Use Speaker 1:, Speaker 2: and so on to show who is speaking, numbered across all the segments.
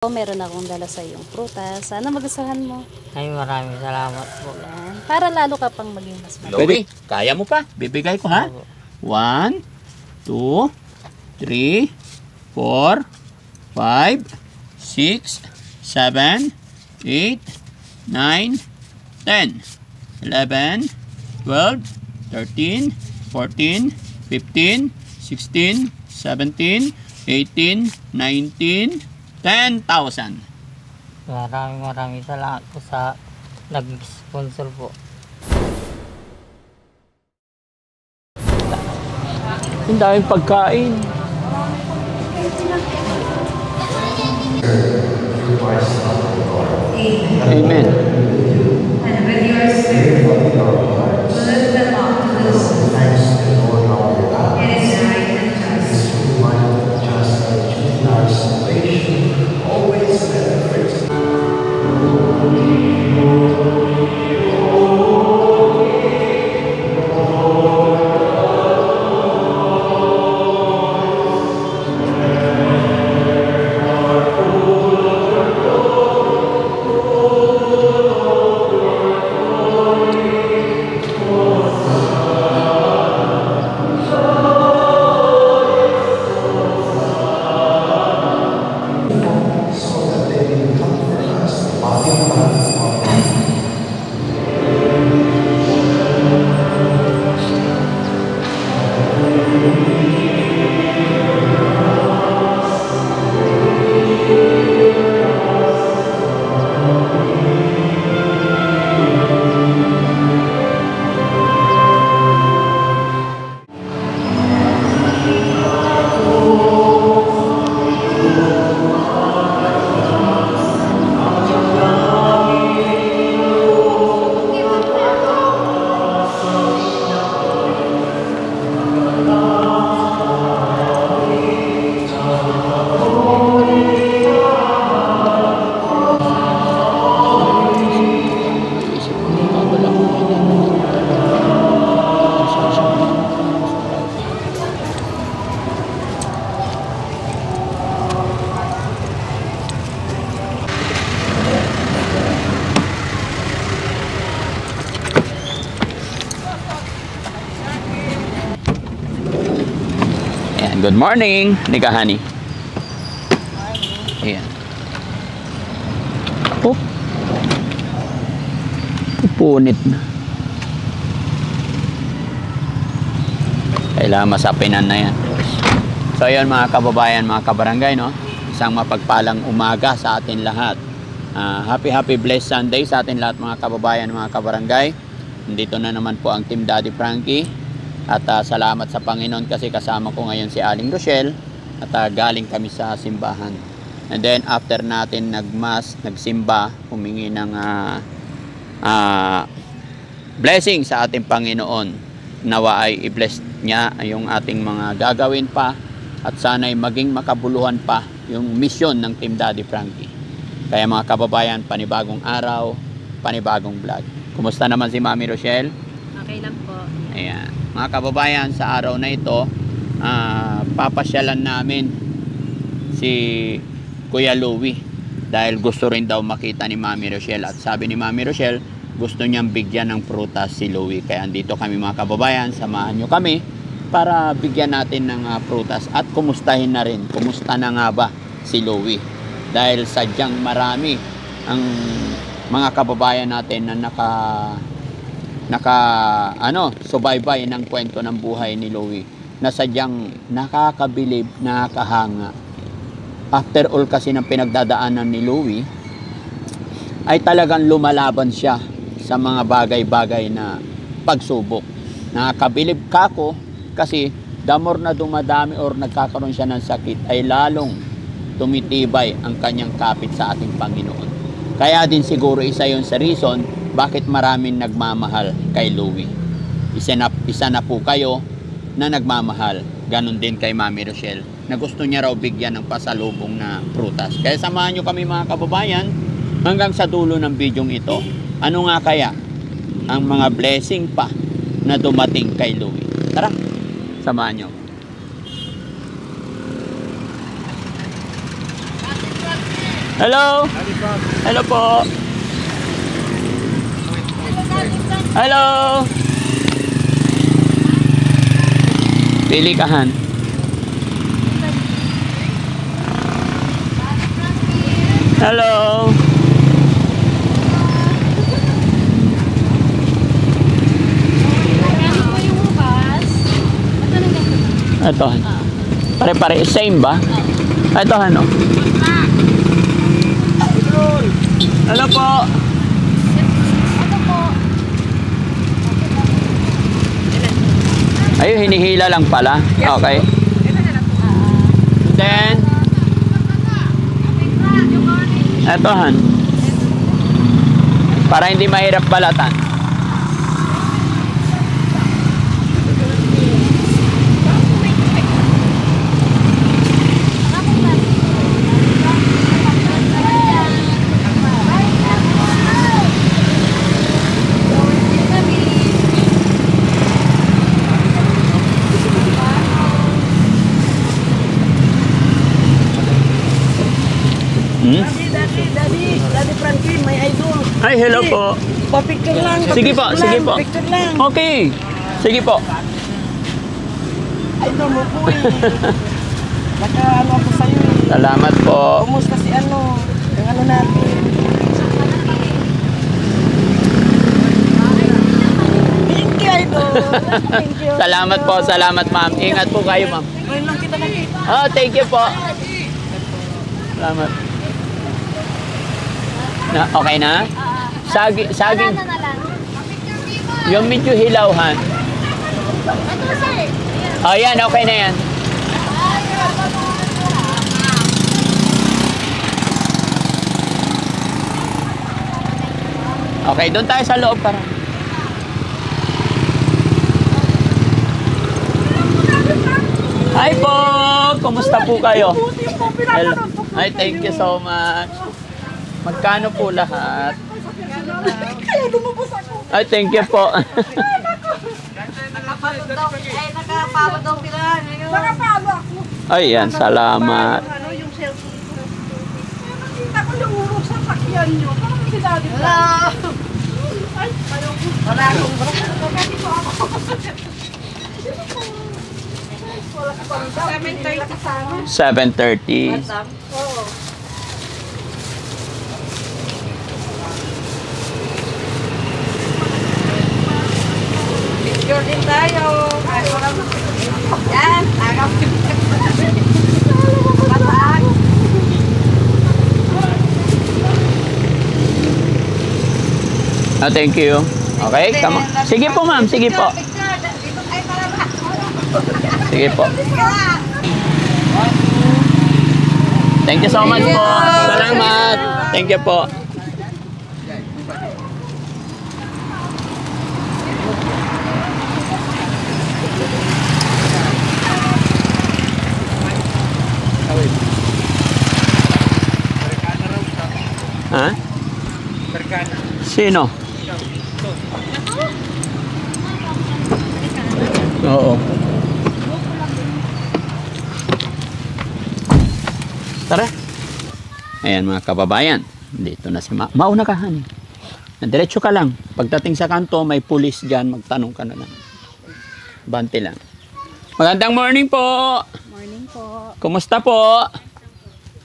Speaker 1: Meron akong dala sa iyong prutas. Sana magustuhan mo.
Speaker 2: Ay, maraming salamat po.
Speaker 1: Yan. Para lalo ka pang maging mas maganda.
Speaker 3: Pwede, kaya mo pa. Bibigay ko ha. 1, 2, 3, 4, 5, 6, 7, 8, 9, 10, 11, 12, 13, 14, 15, 16, 17, 18, 19, 10,000.
Speaker 2: Maraming salamat po sa nag-sponsor po.
Speaker 3: Ang daming pagkain. Amen.
Speaker 4: And with your spirit, lift them up to the Son. It is right and just.
Speaker 3: Good morning, Nika Honey. Ayan. Oh. Pupunit na. Kailangan masapinan na yan. So ayun mga kababayan, mga kabarangay, no? Isang mapagpalang umaga sa atin lahat. Happy blessed Sunday sa atin lahat mga kababayan, mga kabarangay. Nandito na naman po ang Team Daddy Frankie. At salamat sa Panginoon kasi kasama ko ngayon si Aling Rochelle. At galing kami sa simbahan. And then after natin nagmas, nagsimba, humingi ng blessing sa ating Panginoon. Nawa ay i-bless niya yung ating mga gagawin pa. At sana'y maging makabuluhan pa yung mission ng Team Daddy Frankie. Kaya mga kababayan, panibagong araw, panibagong vlog. Kumusta naman si Mami Rochelle?
Speaker 1: Okay lang po.
Speaker 3: Ayan. Mga kababayan, sa araw na ito, papasyalan namin si Kuya Louie dahil gusto rin daw makita ni Mami Rochelle. At sabi ni Mami Rochelle, gusto niyang bigyan ng prutas si Louie. Kaya andito kami mga kababayan, samahan nyo kami para bigyan natin ng prutas at kumustahin na rin. Kumusta na nga ba si Louie? Dahil sadyang marami ang mga kababayan natin na subaybay ng kwento ng buhay ni Louie na sadyang nakakabilib, nakakahanga. After all kasi ng pinagdadaanan ni Louie ay talagang lumalaban siya sa mga bagay-bagay na pagsubok. Nakakabilib kako kasi the more na dumadami or nagkakaroon siya ng sakit ay lalong tumitibay ang kanyang kapit sa ating Panginoon. Kaya din siguro isa yon sa reason bakit maraming nagmamahal kay Louie. Isa na po kayo na nagmamahal. Ganon din kay Mami Rochelle na gusto niya raw bigyan ng pasalubong na prutas. Kaya samahan nyo kami mga kababayan hanggang sa dulo ng bidyong ito. Ano nga kaya ang mga blessing pa na dumating kay Louie? Tara, samahan nyo. Hello? Hello po. Hello? Pili ka, Han. Hello?
Speaker 1: Gamit mo yung bukas. Ito na ganito.
Speaker 3: Ito, Han. Pare-pare. Same ba? Ito, Han, oh. Hello po.
Speaker 1: Ito po.
Speaker 3: Ayun, hinihila lang pala. Okay. Then, eto, Han. Para hindi mahirap balatan. Hmm?
Speaker 5: Daddy Franklin, may idol.
Speaker 3: Ay, hello po.
Speaker 5: Pa-picture lang.
Speaker 3: Sige po, sige po.
Speaker 5: Picture lang.
Speaker 3: Okay. Sige po.
Speaker 5: Idol mo po eh. Naka-ano ako sa'yo eh.
Speaker 3: Salamat po.
Speaker 5: Kumusta si ano? Yung ano natin. Thank you, idol. Thank you.
Speaker 3: Salamat po, salamat ma'am. Ingat po kayo, ma'am.
Speaker 5: Ngayon lang kita nakita.
Speaker 3: Oh, thank you po. Salamat. Na, okay na? Saging.
Speaker 1: Ano na lang.
Speaker 3: Yung medyo hilawhan.
Speaker 1: Ito, sir.
Speaker 3: Oh, yan. Okay na yan. Okay, doon tayo sa loob para. Hi po! Kumusta po kayo? Hello. Hi, thank you so much. Magkano po lahat?
Speaker 5: Kaya lumabas ako.
Speaker 3: Ay, thank you po.
Speaker 5: Nakapalo daw pila. Nakapalo ako.
Speaker 3: Ay, yan. Salamat.
Speaker 5: Ano yung cellphone ko? Nakita ko yung urok sa sakyan nyo. Parang si Daddy Franklin. Ay, ayaw ko. Wala akong Dito ako. Wala ka pang 7:30 kasama.
Speaker 3: 7:30.
Speaker 5: Oo. Picture din tayo. Ay, walang... Yan, agam. Bataan.
Speaker 3: Thank you. Okay, come on. Sige po, ma'am. Sige po. Sige po. Thank you so much po. Salamat. Thank you po. Ha? Sino? Oo. Tara. Ayan mga kababayan. Dito na si Mauna ka, Han. Diretso ka lang. Pagdating sa kanto, may pulis dyan. Magtanong ka na lang. Bante lang. Magandang morning po.
Speaker 1: Morning po.
Speaker 3: Kumusta po?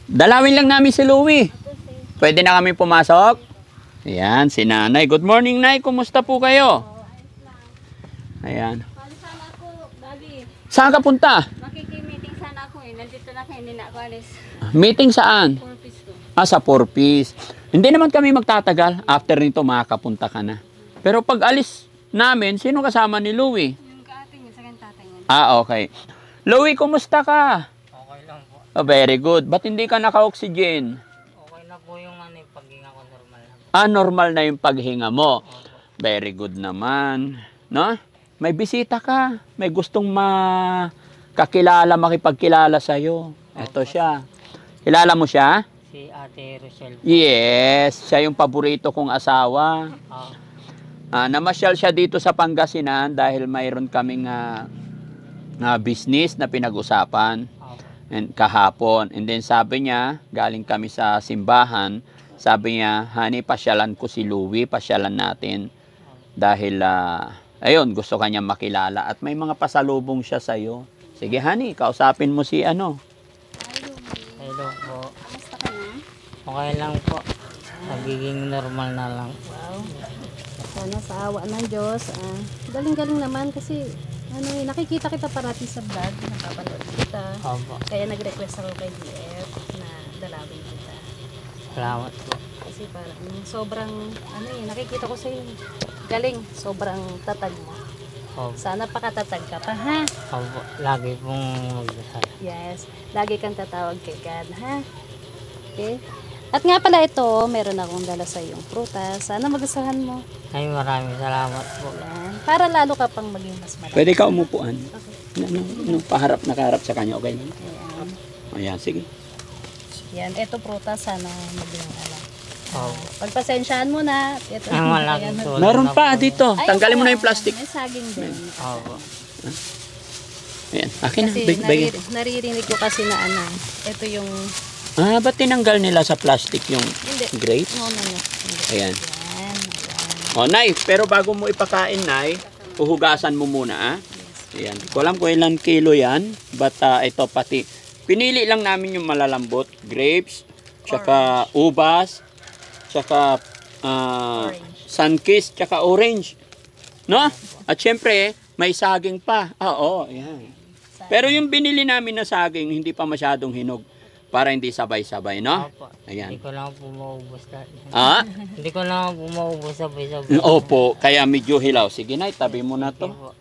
Speaker 3: Dalawin lang namin si Louie. Pwede na kami pumasok? Ayan, si Nanay. Good morning, Nay. Kumusta po kayo? Ayan.
Speaker 6: Palisan ako, Daddy.
Speaker 3: Saan ka punta?
Speaker 6: Makiki-meeting sana ako eh. Nandito na kayo, hindi na ako alis.
Speaker 3: Meeting saan?
Speaker 6: Purpose ko.
Speaker 3: Sa Porpis. Hindi naman kami magtatagal. After nito, makakapunta ka na. Pero pag alis namin, sino kasama ni Louie?
Speaker 6: Yung kaating niya, sa kang tatay niya.
Speaker 3: Okay. Louie, kumusta ka?
Speaker 2: Okay lang po.
Speaker 3: Oh, very good. Ba't hindi ka naka-oxygen?
Speaker 2: Okay na po yung ano, yung paghinga ko normal lang.
Speaker 3: Normal na yung paghinga mo. Very good naman. No? May bisita ka. May gustong makipagkilala sa'yo. Ito siya. Kilala mo siya?
Speaker 2: Si Ate Rochelle po.
Speaker 3: Yes. Siya yung paborito kong asawa.
Speaker 2: Ah,
Speaker 3: Namasyal siya dito sa Pangasinan dahil mayroon kaming business na pinag-usapan.
Speaker 2: ah,
Speaker 3: and kahapon. And then sabi niya, galing kami sa simbahan, sabi niya, honey, pasyalan ko si Louie, pasyalan natin. Dahil, ayun, gusto kanya makilala. At may mga pasalubong siya sa'yo. Sige, honey, kausapin mo si ano.
Speaker 2: Hello po.
Speaker 6: Kamusta ka na?
Speaker 2: Okay lang po. Nagiging normal na lang.
Speaker 1: Wow. Sana sa awa ng Diyos. Galing-galing naman kasi nakikita kita parati sa vlog. Napapanood kita.
Speaker 2: Opo.
Speaker 1: Kaya nag-request ako kay DF na dalawin kita.
Speaker 2: Salamat po.
Speaker 1: Kasi parang sobrang, nakikita ko sa'yo. Galing. Sobrang tatag mo.
Speaker 2: Opo.
Speaker 1: Sana pakatatag ka pa, ha?
Speaker 2: Opo. Lagi pong magdasal.
Speaker 1: Yes. Lagi kang tatawag kay God, ha? Okay? At nga pala ito, meron akong dala sa iyong prutas. Sana magustuhan mo.
Speaker 2: Ay, maraming salamat po.
Speaker 1: Yan. Para lalo ka pang maging mas malaki.
Speaker 3: Pwede ka umupuan.
Speaker 1: Okay.
Speaker 3: Nakaharap sa kanya, okay lang?
Speaker 1: Ayan.
Speaker 3: Ayan, sige.
Speaker 1: Yan. Ito prutas, sana maging
Speaker 2: Opo.
Speaker 1: pagpasensyaan mo na. Ito.
Speaker 2: Ang malaking
Speaker 1: Ayan.
Speaker 2: tulong
Speaker 3: Meron
Speaker 2: na
Speaker 3: pa
Speaker 2: po.
Speaker 3: dito.
Speaker 1: Ay,
Speaker 3: Tanggalin mo na
Speaker 1: oo.
Speaker 3: yung plastic.
Speaker 1: May saging din.
Speaker 2: Opo.
Speaker 3: Ayan, akin na.
Speaker 1: Kasi
Speaker 3: Bigay.
Speaker 1: naririnig ko kasi na ito yung,
Speaker 3: Ba't tinanggal nila sa plastic yung
Speaker 1: hindi.
Speaker 3: grapes?
Speaker 1: No. Hindi.
Speaker 3: Ayan.
Speaker 1: Yan.
Speaker 3: O, Nay, pero bago mo ipakain, Nay, uhugasan mo muna, ah. Ayan. Di ko alam kung ilang kilo yan. But ito pati. Pinili lang namin yung malalambot. Grapes, tsaka ubas, tsaka sunkist, tsaka orange. No? At syempre, may saging pa. Oo, ayan. Pero yung binili namin na saging, hindi pa masyadong hinog. Para hindi sabay-sabay, no?
Speaker 2: Opo.
Speaker 3: Ayan.
Speaker 2: Hindi ko lang po maubos lahat.
Speaker 3: Ah?
Speaker 2: Hindi ko lang po maubos sabay-sabay.
Speaker 3: Opo, kaya medyo hilaw. Sige, Nay, tabi mo na to.
Speaker 2: Opo.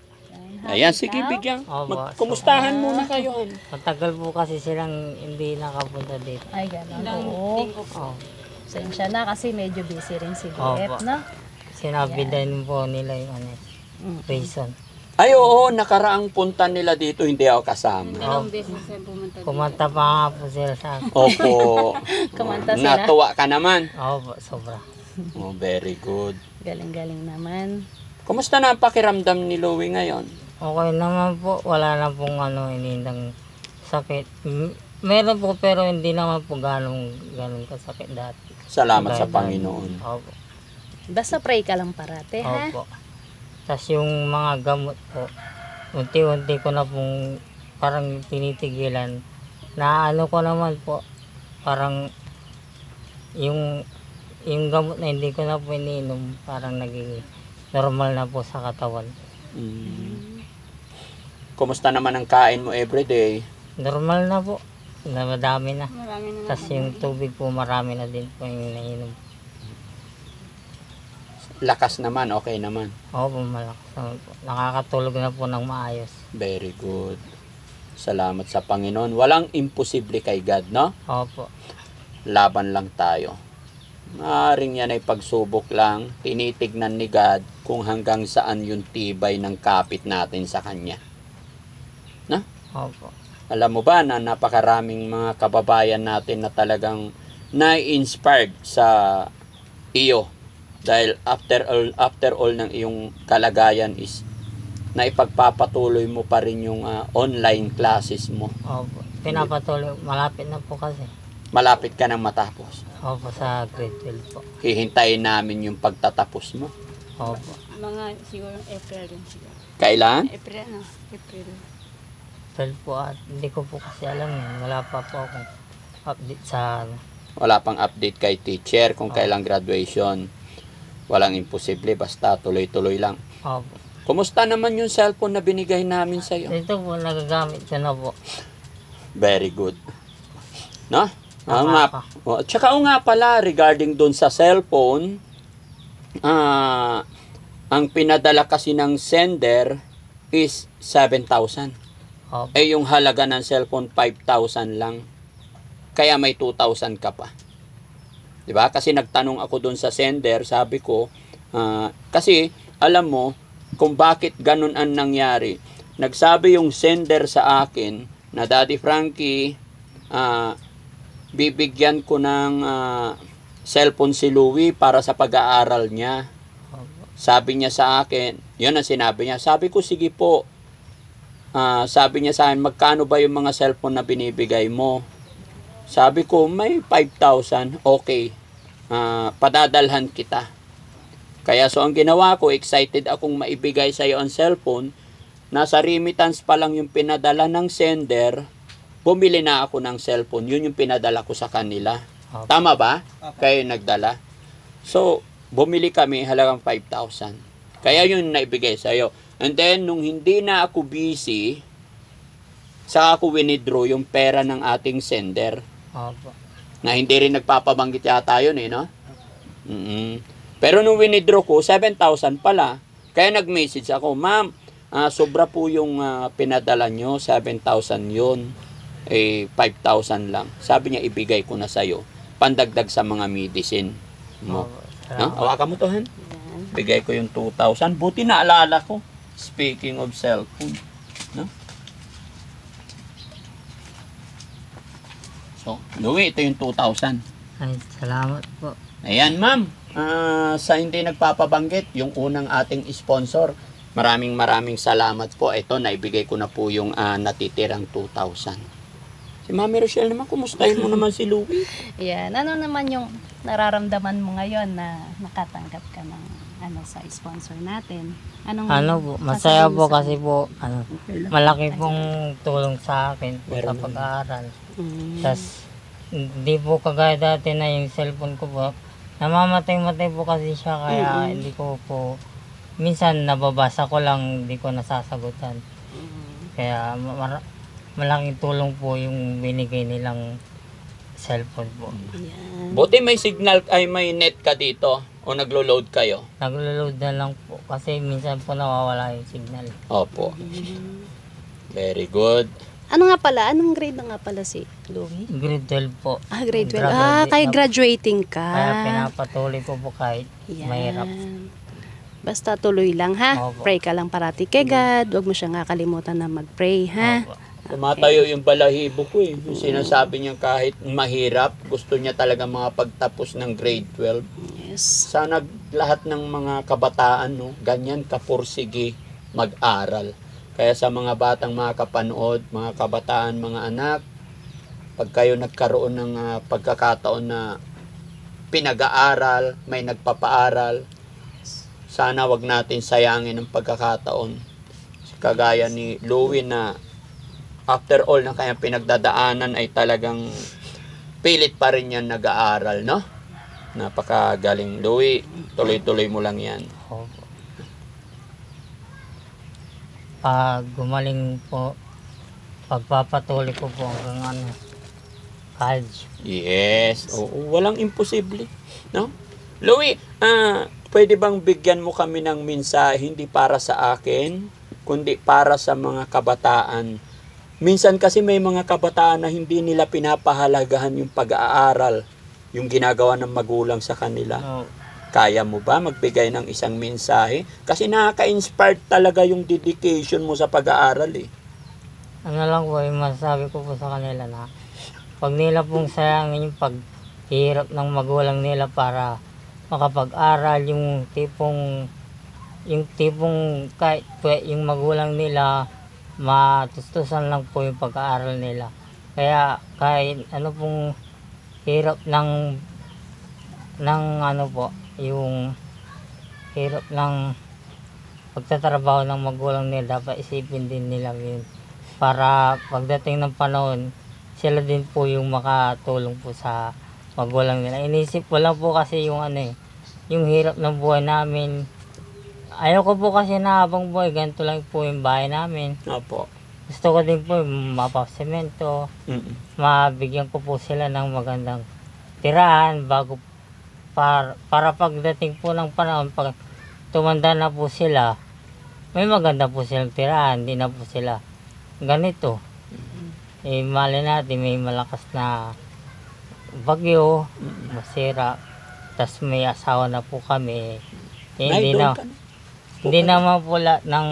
Speaker 3: Ayan, sige, bigyan.
Speaker 2: Opo.
Speaker 3: Kumustahan muna kayo.
Speaker 2: Matagal po kasi silang hindi nakapunta dito.
Speaker 1: Ay, gano'n. Oo.
Speaker 2: Oh.
Speaker 1: Sensya na kasi medyo busy rin si
Speaker 2: Opo.
Speaker 1: DF, no?
Speaker 2: Sinabi din po nila yung reason.
Speaker 3: Ay, oo, nakaraang punta nila dito, hindi ako kasama.
Speaker 6: Dalawang beses siya pumunta dito.
Speaker 2: Kumanta pa nga po sila sa akin.
Speaker 3: Opo.
Speaker 1: Kumanta sila.
Speaker 3: Natuwa ka naman.
Speaker 2: Opo, sobra.
Speaker 3: Oh, very good.
Speaker 1: Galing-galing naman.
Speaker 3: Kumusta na ang pakiramdam ni Louie ngayon?
Speaker 2: Okay naman po. Wala na pong inindang sakit. Meron po pero hindi naman po ganun kasakit dati.
Speaker 3: Salamat sa
Speaker 2: Dahil-
Speaker 3: Panginoon.
Speaker 2: Opo.
Speaker 1: Basta pray ka lang parate, ha?
Speaker 2: Opo. Tapos yung mga gamot po, unti-unti ko na pong parang tinitigilan. Na ano ko naman po, parang yung gamot na hindi ko na po iniinom, parang naging normal na po sa katawan.
Speaker 3: Kumusta naman ang kain mo everyday?
Speaker 2: Normal na po, na madami na.
Speaker 6: Marami na
Speaker 2: Tapos yung tubig po, marami na din po yung nainom.
Speaker 3: Lakas naman, okay naman.
Speaker 2: Opo, malakas naman po. Nakakatulog na po ng maayos.
Speaker 3: Very good. Salamat sa Panginoon. Walang imposible kay God, no?
Speaker 2: Opo.
Speaker 3: Laban lang tayo. Maaaring yan ay pagsubok lang. Tinitignan ni God kung hanggang saan yung tibay ng kapit natin sa Kanya. No?
Speaker 2: Opo.
Speaker 3: Alam mo ba na napakaraming mga kababayan natin na talagang na-inspired sa iyo. Dahil after all ng iyong kalagayan is na ipagpapatuloy mo pa rin yung online classes mo.
Speaker 2: Opo. Pinapatuloy. Malapit na po kasi.
Speaker 3: Malapit ka nang matapos.
Speaker 2: Opo, sa grade 12 po.
Speaker 3: Hihintayin namin yung pagtatapos mo.
Speaker 2: Opo.
Speaker 6: mga siguro April din siguro.
Speaker 3: Kailan?
Speaker 6: April na. April.
Speaker 2: 12 po at hindi ko po kasi alam yun. Wala pa po akong update sa
Speaker 3: Wala pang update kay teacher kung kailang graduation. Walang imposible, basta tuloy-tuloy lang.
Speaker 2: Opo.
Speaker 3: Kumusta naman yung cellphone na binigay namin sa iyo?
Speaker 2: Ito po, nagagamit ko na po.
Speaker 3: Very good. No? Oo
Speaker 2: Tama
Speaker 3: nga.
Speaker 2: ka.
Speaker 3: Tsaka nga pala, regarding doon sa cellphone, ang pinadala kasi ng sender is 7,000.
Speaker 2: Opo.
Speaker 3: Eh yung halaga ng cellphone 5,000 lang. Kaya may 2,000 ka pa. 'Di ba? Kasi nagtanong ako doon sa sender, sabi ko, kasi alam mo kung bakit ganun ang nangyari. Nagsabi yung sender sa akin na Daddy Frankie, bibigyan ko ng cellphone si Louie para sa pag-aaral niya.
Speaker 2: Opo.
Speaker 3: Sabi niya sa akin, yun ang sinabi niya. Sabi ko, sige po. sabi niya sa akin, magkano ba yung mga cellphone na binibigay mo? Sabi ko, may 5,000. Okay. Padadalhan kita. Kaya so ang ginawa ko, excited akong maibigay sa iyo ang cellphone. Nasa remittance pa lang yung pinadala ng sender, bumili na ako ng cellphone. Yun yung pinadala ko sa kanila.
Speaker 2: Opo.
Speaker 3: Tama ba? Kayo nagdala. So, bumili kami halagang 5,000. Kaya yun naibigay sa iyo. And then, nung hindi na ako busy, saka ako winidraw yung pera ng ating sender.
Speaker 2: Opo.
Speaker 3: Na hindi rin nagpapabanggit yata yun no? Pero nung winidraw ko, 7,000 pala. Kaya nag-message ako, ma'am, sobra po yung pinadala nyo, 7,000 yun. 5,000 lang. Sabi niya, ibigay ko na sa'yo. Pandagdag sa mga medicine mo.
Speaker 2: Opo.
Speaker 3: No? Hawakan mo to, Han. Bigay ko yung 2,000. Buti naalala ko. Speaking of cellphone. No? So, Louie, ito yung 2,000.
Speaker 2: Ay, salamat po.
Speaker 3: Ayan, ma'am. Sa hindi nagpapabanggit, yung unang ating sponsor, maraming salamat po. Ito, naibigay ko na po yung natitirang 2,000. Si Mami Rochelle naman, kumustahin mo naman si Louie?
Speaker 1: Yan. Ano naman yung nararamdaman mo ngayon na nakatanggap ka ng sa sponsor natin?
Speaker 2: Po, masaya
Speaker 1: sasabihin
Speaker 2: po
Speaker 1: mo sa-
Speaker 2: kasi po, malaki pong tulong sa akin po sa
Speaker 3: Meron
Speaker 2: pag-aaral.
Speaker 1: Mm.
Speaker 2: Tapos, hindi po kagaya dati na yung cellphone ko po, namamatay-matay po kasi siya, kaya hindi ko po, minsan nababasa ko lang, hindi ko nasasagutan. Kaya malaking tulong po yung binigay nilang cellphone po.
Speaker 1: Yan.
Speaker 3: Buti may signal, ay may net ka dito o naglo-load kayo?
Speaker 2: Naglo-load na lang po kasi minsan po nawawala yung signal.
Speaker 3: Opo. Very good.
Speaker 1: Ano nga pala? Anong grade na nga pala si Louie?
Speaker 2: Grade 12 po.
Speaker 1: Grade 12.
Speaker 2: Graduate
Speaker 1: Kaya
Speaker 2: na-
Speaker 1: graduating ka.
Speaker 2: Kaya pinapatuloy ko po kahit
Speaker 1: Yan.
Speaker 2: mahirap.
Speaker 1: Basta tuloy lang ha.
Speaker 2: Opo.
Speaker 1: Pray ka lang parati kay God. Huwag mo siyang kakalimutan na mag-pray ha.
Speaker 2: Opo.
Speaker 3: Tumatayo yung balahibo ko Yung sinasabi niya kahit mahirap, gusto niya talaga makapagtapos ng grade 12.
Speaker 1: Yes.
Speaker 3: Sana lahat ng mga kabataan, ganyan kapursige mag-aral. Kaya sa mga batang mga kapanood, mga kabataan, mga anak, pag kayo nagkaroon ng pagkakataon na pinag-aaral, may nagpapaaral, sana wag natin sayangin ang pagkakataon. Kagaya ni Louie na after all na kanyang pinagdadaanan ay talagang pilit pa rin yan nag-aaral, no? Napakagaling. Louie, tuloy-tuloy mo lang yan.
Speaker 2: Opo. Pag gumaling po, pagpapatuloy ko po hanggang college.
Speaker 3: Yes. Oo, walang imposible, no? Louie, pwede bang bigyan mo kami ng mensahe hindi para sa akin, kundi para sa mga kabataan? Minsan kasi may mga kabataan na hindi nila pinapahalagahan yung pag-aaral, yung ginagawa ng magulang sa kanila.
Speaker 2: So,
Speaker 3: Kaya mo ba magbigay ng isang mensahe? Kasi nakaka-inspire talaga yung dedication mo sa pag-aaral
Speaker 2: ano lang po, yung masasabi ko po sa kanila na pag nila pong sayangin yung paghihirap ng magulang nila para makapag-aral, yung tipong kahit yung magulang nila matustusan lang po yung pag-aaral nila. Kaya kahit ano pong hirap ng yung hirap ng pagtatrabaho ng magulang nila, dapat isipin din nila yun. Para pagdating ng panahon, sila din po yung makatulong po sa magulang nila. Inisip ko lang po kasi yung yung hirap ng buhay namin. Ayaw ko po kasi na habang buhay, ganito lang po yung bahay namin.
Speaker 3: Opo.
Speaker 2: Gusto ko din po mapasemento, mabigyan ko po sila ng magandang tirahan bago para pagdating po ng panahon, pag tumanda na po sila, may maganda po silang tirahan, hindi na po sila ganito. Mali natin may malakas na bagyo, masira, tas may asawa na po kami. Hindi naman po lahat ng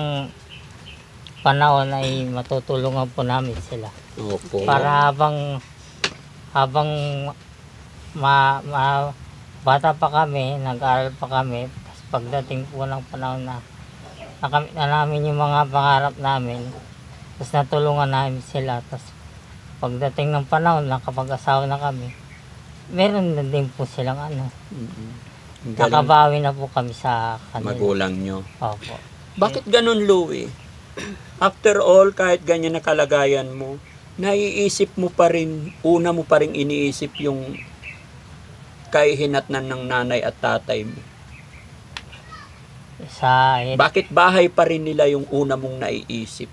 Speaker 2: panahon ay matutulungan po namin sila.
Speaker 3: Opo.
Speaker 2: Para habang bata pa kami, nag-aaral pa kami, tapos pagdating po ng panahon na nakamit na namin yung mga pangarap namin, Tapos natulungan namin sila. Tapos pagdating ng panahon, nakapag-asawa na kami, meron na din po silang ano.
Speaker 3: Ang galing,
Speaker 2: Nakabawi na po kami sa kanila.
Speaker 3: magulang nyo.
Speaker 2: Opo.
Speaker 3: Bakit ganun, Louie? After all, kahit ganyan na kalagayan mo, naiisip mo pa rin, una mo pa rin iniisip yung kahihinatnan ng nanay at tatay mo. Bakit bahay pa rin nila yung una mong naiisip?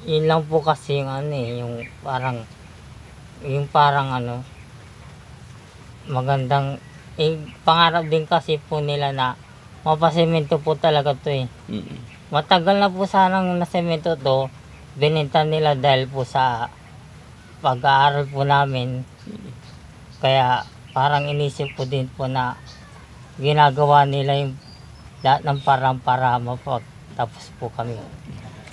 Speaker 2: Yun lang po kasi yung ano eh, yung parang ano, magandang, pangarap din kasi po nila na mapasemento po talaga to eh. Matagal na po sanang nasemento to, binenta nila dahil po sa pag-aaral po namin. Kaya parang inisip ko din po na ginagawa nila yung lahat ng parang para mapagtapos po kami.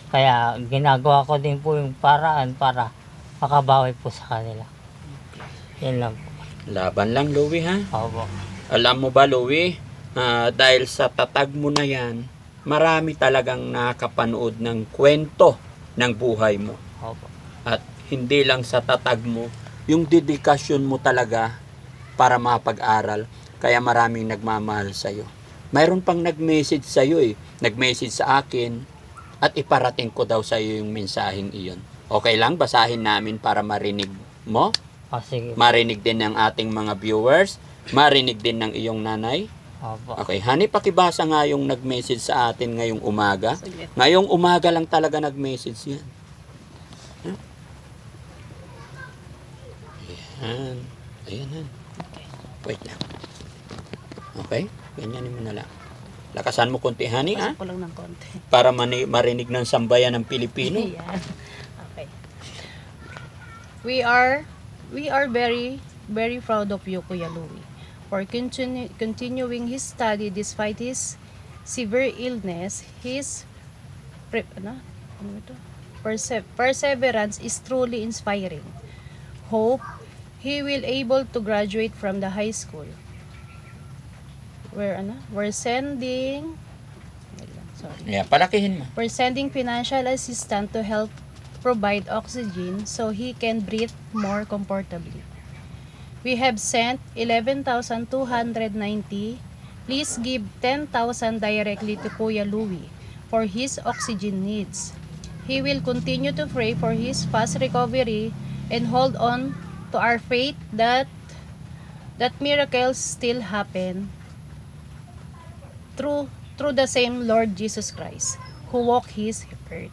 Speaker 2: Kaya ginagawa ko din po yung paraan para makabawi po sa kanila. Yan lang po.
Speaker 3: Laban lang, Louie, ha?
Speaker 2: Opo.
Speaker 3: Alam mo ba, Louie, dahil sa tatag mo na yan, marami talagang nakapanood ng kwento ng buhay mo.
Speaker 2: Opo.
Speaker 3: At hindi lang sa tatag mo, yung dedikasyon mo talaga para mapag-aral, kaya maraming nagmamahal sa'yo. Mayroon pang nag-message sa'yo eh. Nag-message sa akin at iparating ko daw sa'yo yung mensaheng iyon. Okay lang, basahin namin para marinig mo.
Speaker 2: Sige.
Speaker 3: Marinig din ng ating mga viewers. Marinig din ng iyong nanay.
Speaker 2: Opo.
Speaker 3: Okay, honey, pakibasa nga yung nag-message sa atin ngayong umaga.
Speaker 6: Sige.
Speaker 3: Ngayong umaga lang talaga nag-message yan. Ayan. Ayan. Wait lang. Okay? Ganyanin mo na lang. Lakasan mo konti, honey, ha?
Speaker 6: Pasok ko lang ng konti.
Speaker 3: Para marinig ng sambayan ng Pilipino.
Speaker 6: Yan. Okay. We are very, very proud of you, Kuya Louie, for continuing his study despite his severe illness. His perseverance is truly inspiring. Hope he will able to graduate from the high school. We're sending
Speaker 3: Yeah, palakihin mo.
Speaker 6: We're sending financial assistance to help provide oxygen so he can breathe more comfortably. We have sent 11,290. Please give 10,000 directly to Kuya Louie for his oxygen needs. He will continue to pray for his fast recovery and hold on to our faith that miracles still happen through the same Lord Jesus Christ who walked his earth.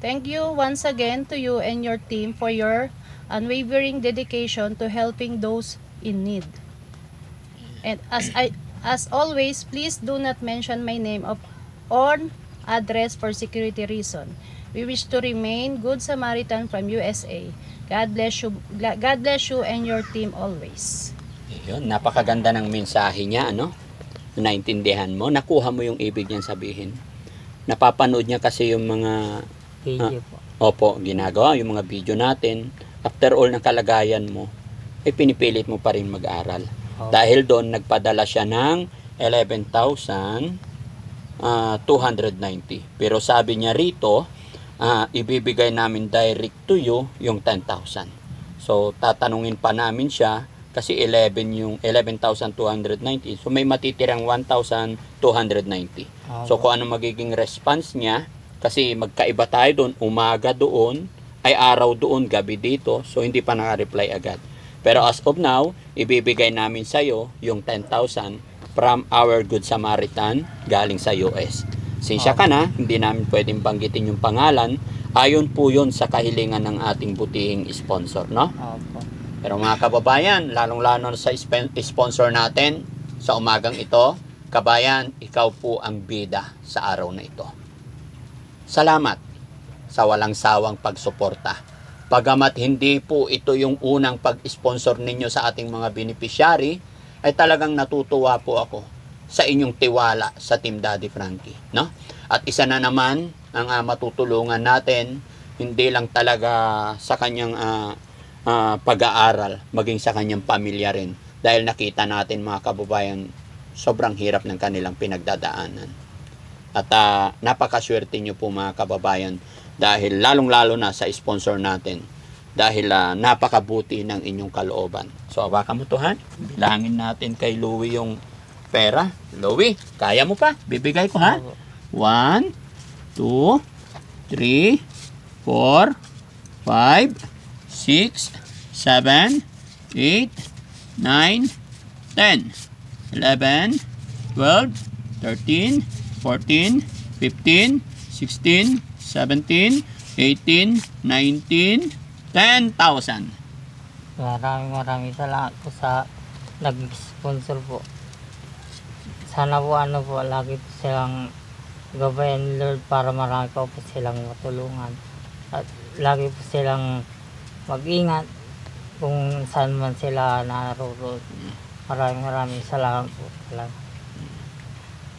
Speaker 6: Thank you once again to you and your team for your unwavering dedication to helping those in need. And as always, please do not mention my name or address for security reason. We wish to remain Good Samaritan from USA. God bless you and your team always.
Speaker 3: Yun, napakaganda ng mensahe niya, ano? Naintindihan mo, nakuha mo yung ibig niyang sabihin. Napapanood niya kasi yung mga
Speaker 2: Video po.
Speaker 3: opo, ginagawa, yung mga video natin. After all ng kalagayan mo, ay pinipilit mo pa rin mag-aral.
Speaker 2: Opo.
Speaker 3: Dahil doon, nagpadala siya ng 11,290. Pero sabi niya rito, ibibigay namin direct to you yung 10,000. So, tatanungin pa namin siya, kasi 11,290. So, may matitirang 1,290. So, kung ano magiging response niya, kasi magkaiba tayo doon, umaga doon, ay araw doon, gabi dito. So, hindi pa naka-reply agad. Pero as of now, ibibigay namin sa'yo yung 10,000 from our Good Samaritan galing sa US. Sinsya ka na, hindi namin pwedeng banggitin yung pangalan. Ayon po yun sa kahilingan ng ating butihing sponsor, no?
Speaker 2: Opo.
Speaker 3: Pero mga kababayan, lalong-lalo sa sponsor natin sa umagang ito, kabayan, ikaw po ang bida sa araw na ito. Salamat sa walang sawang pagsuporta. Pagamat hindi po ito yung unang pag-sponsor ninyo sa ating mga beneficiary, ay talagang natutuwa po ako sa inyong tiwala sa Team Daddy Frankie, no? At isa na naman ang matutulungan natin, hindi lang talaga sa kanyang pag-aaral, maging sa kanyang pamilya rin. Dahil nakita natin mga kababayan, sobrang hirap ng kanilang pinagdadaanan. At napakaswerte nyo po mga kababayan Dahil lalong-lalo na sa sponsor natin. Dahil napakabuti ng inyong kalooban. So, awakan mo to, Han. Bilangin natin kay Louie yung pera. Louie, kaya mo pa? Bibigay ko, ha? 1, 2, 3, 4, 5, 6, 7, 8, 9, 10, 11, 12, 13, 14, 15, 16, 17, 18, 19, 10,000.
Speaker 2: Maraming salamat po sa nag-sponsor po. Sana po lagi po silang gabayan ni Lord para marami pa po silang matulungan. At lagi po silang mag-ingat kung saan man sila naroon. Maraming salamat po.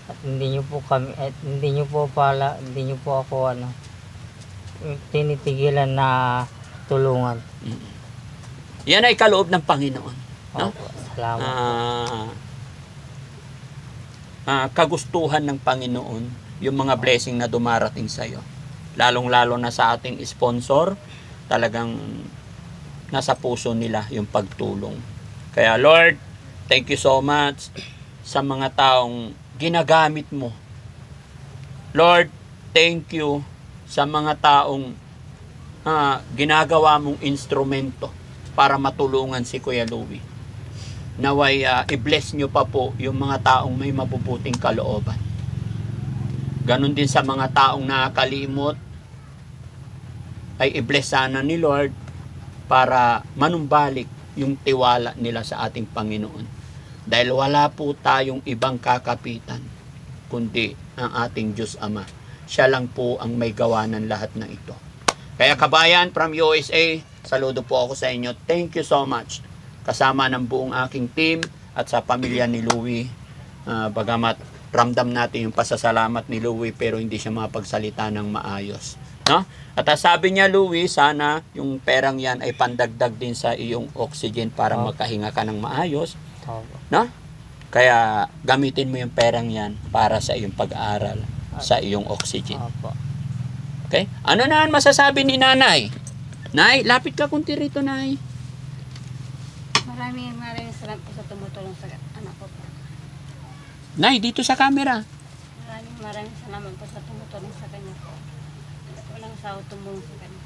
Speaker 2: At hindi niyo po ako tinitigilan na tulungan.
Speaker 3: Yan ay kaloob ng Panginoon. No?
Speaker 2: Opo, salamat.
Speaker 3: Kagustuhan ng Panginoon yung mga blessing na dumarating sa iyo. Lalong-lalo na sa ating sponsor, talagang nasa puso nila yung pagtulong. Kaya Lord, thank you so much sa mga taong ginagamit mo. Lord, thank you sa mga taong ginagawa mong instrumento para matulungan si Kuya Louie. Naway i-bless nyo pa po yung mga taong may mabubuting kalooban. Ganon din sa mga taong nakakalimot, ay i-bless sana ni Lord para manumbalik yung tiwala nila sa ating Panginoon. Dahil wala po tayong ibang kakapitan, kundi ang ating Diyos Ama. Siya lang po ang may gawa ng lahat na ito. Kaya kabayan from USA, saludo po ako sa inyo. Thank you so much. Kasama ng buong aking team at sa pamilya ni Louie. Bagamat ramdam natin yung pasasalamat ni Louie pero hindi siya mapagsalita ng maayos. No? At sabi niya, Louie, sana yung perang yan ay pandagdag din sa iyong oxygen para makahinga ka ng maayos. No? Kaya gamitin mo yung perang yan para sa iyong pag-aaral, sa iyong oxygen. Okay? Ano na ang masasabi ni Nanay? Nay, lapit ka kunti rito, Nay.
Speaker 1: Maraming salamat po sa tumutulong sa anak ko po.
Speaker 3: Nay, dito sa camera.
Speaker 1: Maraming salamat po sa tumutulong sa kanya po. Walang sawa tumulong sa kanya.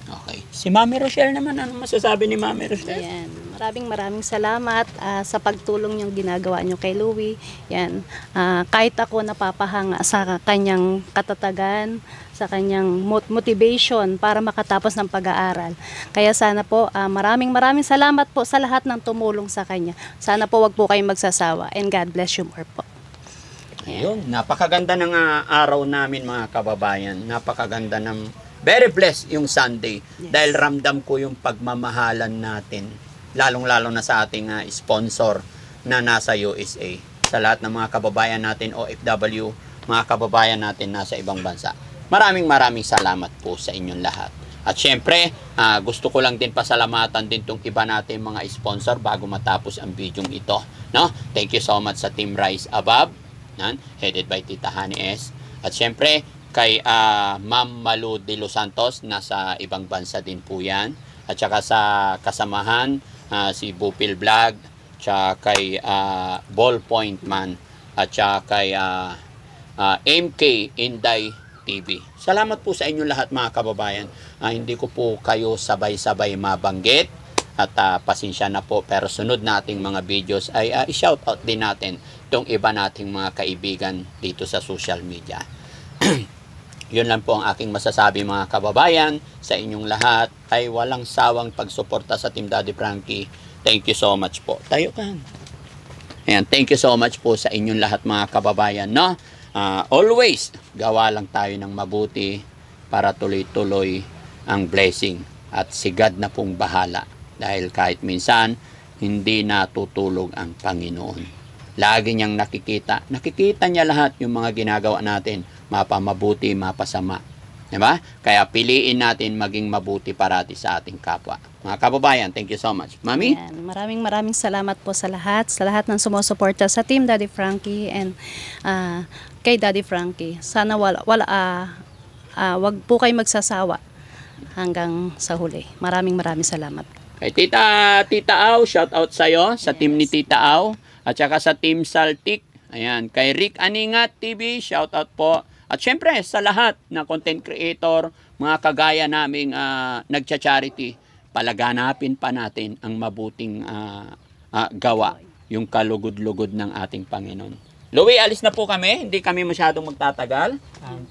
Speaker 3: Okay. Si Mami Rochelle naman, ano masasabi ni Mami Rochelle?
Speaker 6: Yan. Maraming salamat sa pagtulong yung ginagawa nyo kay Louie. Yan. Kahit ako napapahanga sa kanyang katatagan, sa kanyang motivation para makatapos ng pag-aaral. Kaya sana po, maraming salamat po sa lahat ng tumulong sa kanya. Sana po wag po kayong magsasawa. And God bless you more po.
Speaker 3: Ayun, napakaganda ng araw namin mga kababayan. Napakaganda ng very blessed yung Sunday.
Speaker 6: Yes.
Speaker 3: Dahil ramdam ko yung pagmamahalan natin. Lalong-lalo na sa ating sponsor na nasa USA. Sa lahat ng mga kababayan natin, OFW, mga kababayan natin nasa ibang bansa. Maraming salamat po sa inyong lahat. At syempre, gusto ko lang din pasalamatan din tong iba natin mga sponsor bago matapos ang video ito. No? Thank you so much sa Team Rise Above, headed by Tita Honey S. At syempre, kay Ma'am Malu de Los Santos, nasa ibang bansa din po yan. At saka sa kasamahan, si Bupil Vlog, tsaka kay Ballpoint Man, at saka kay MK Inday TV. Salamat po sa inyo lahat mga kababayan. Hindi ko po kayo sabay-sabay mabanggit at pasensya na po, pero sunod nating mga videos ay i-shoutout din natin itong iba nating mga kaibigan dito sa social media. Yun lang po ang aking masasabi mga kababayan. Sa inyong lahat ay walang sawang pagsuporta sa Team Daddy Frankie. Thank you so much po. Tayo ka. Ayan, thank you so much po sa inyong lahat mga kababayan. No? Always gawa lang tayo ng mabuti para tuloy-tuloy ang blessing. At si God na pong bahala. Dahil kahit minsan, hindi natutulog ang Panginoon. Lagi niyang nakikita. Nakikita niya lahat yung mga ginagawa natin. Mapamabuti, mapasama. Diba? Kaya piliin natin maging mabuti parati sa ating kapwa. Mga kababayan, thank you so much. Mami?
Speaker 6: Yan. Maraming salamat po sa lahat ng sumusuporta sa Team Daddy Frankie and kay Daddy Frankie. Sana wag po kayo magsasawa hanggang sa huli. Maraming salamat.
Speaker 3: Kay Tita Au, shout out sa'yo, sa team ni Tita Au, at saka sa team Saltik. Ayan, kay Rick Aningat TV, shout out po. At syempre, sa lahat na content creator, mga kagaya naming nagcha-charity, palaganapin pa natin ang mabuting gawa, yung kalugod-lugod ng ating Panginoon. Louie, alis na po kami. Hindi kami masyadong magtatagal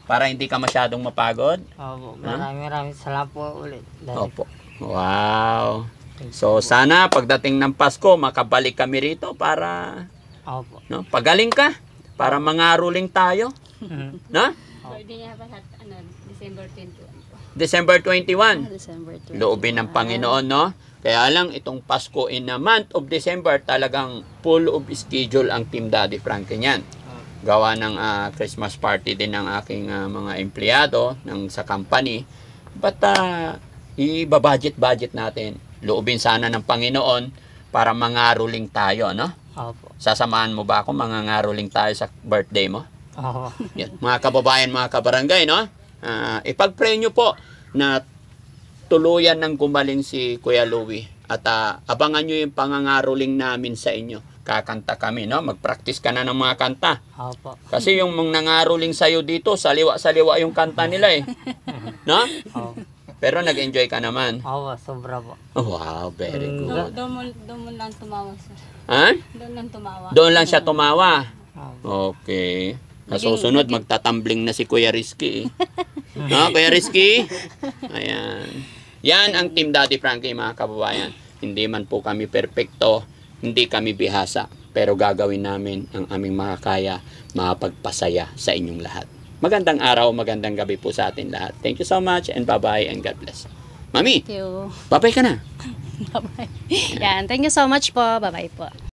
Speaker 3: para hindi ka masyadong mapagod.
Speaker 2: Opo, maraming salamat po ulit.
Speaker 3: Opo. Wow. So sana pagdating ng Pasko makabalik kami rito para
Speaker 2: Opo.
Speaker 3: no, pagaling ka para mangaruling tayo, no?
Speaker 1: Birthday niya pa sa December 21 po.
Speaker 3: December 21.
Speaker 1: December 21.
Speaker 3: Loobin ng Panginoon, no? Kaya lang itong Pasko in the month of December talagang full of schedule ang Team Daddy Frankie niyan. Gawa ng Christmas party din ng aking mga empleyado sa company. But i-budget natin. Loobin sana ng Panginoon para mangaruling tayo, no?
Speaker 2: Opo.
Speaker 3: Sasamahan mo ba ako? Mangangaruling tayo sa birthday mo?
Speaker 2: Opo.
Speaker 3: Yan. Mga kababayan, mga kabarangay, no? Ipag-pray nyo po na tuluyan ng gumaling si Kuya Louie. At abangan nyo yung pangangaruling namin sa inyo. Kakanta kami, no? Mag-practice ka na ng mga kanta.
Speaker 2: Opo.
Speaker 3: Kasi yung mga nangaruling sa'yo dito, saliwa-saliwa yung kanta nila eh. No?
Speaker 2: Opo.
Speaker 3: Pero nag-enjoy ka naman.
Speaker 2: Opo, sobra po.
Speaker 3: Wow, very good.
Speaker 1: Doon lang tumawa, sir.
Speaker 3: Ha?
Speaker 1: Doon lang tumawa.
Speaker 3: Doon lang siya tumawa.
Speaker 2: Opo.
Speaker 3: Okay. Sa susunod, magtatumbling na si Kuya Rizky. No, Kuya Rizky? Ayan. Yan ang Team Daddy Frankie, mga kababayan. Hindi man po kami perpekto, hindi kami bihasa, pero gagawin namin ang aming makakaya, mapagpasaya sa inyong lahat. Magandang araw, magandang gabi po sa atin lahat. Thank you so much and bye-bye and God bless. Mami,
Speaker 6: Thank you.
Speaker 3: bye-bye ka na.
Speaker 6: Bye-bye. Yan, thank you so much po. Bye-bye po.